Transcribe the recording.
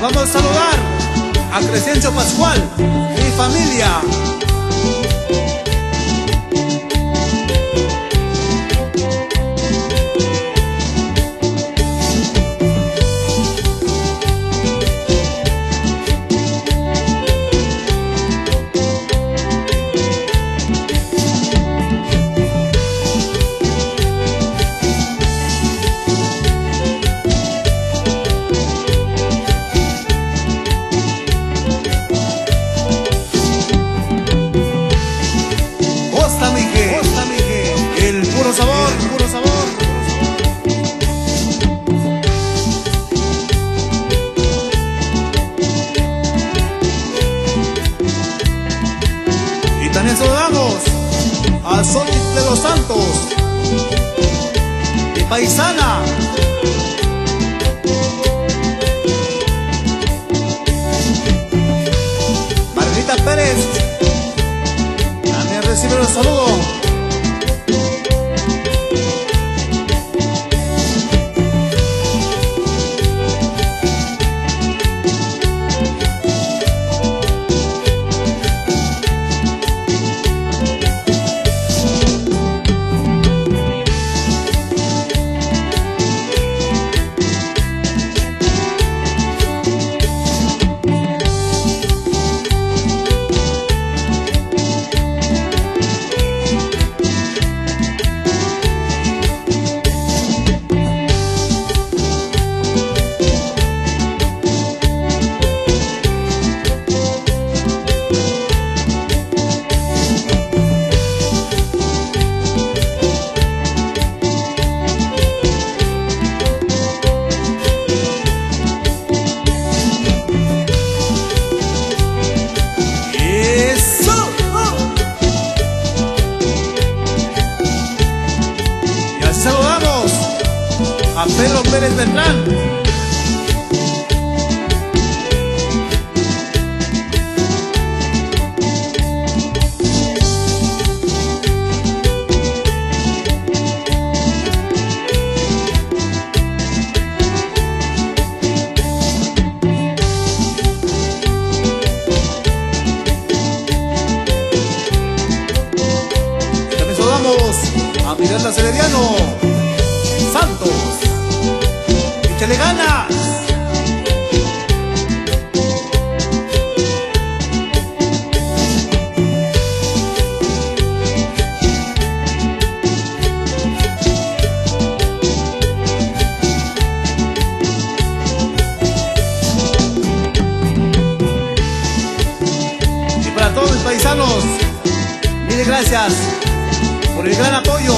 Vamos a saludar a Crescencio Pascual y familia. Puro sabor, puro sabor. Y también saludamos a Sotis de los Santos y paisana. Margarita Pérez también recibe los saludos. Saludamos a Pedro Pérez Beltrán. También saludamos a Miguel Celeriano Santos. ¡Échale ganas! Y para todos mis paisanos, mil gracias por el gran apoyo.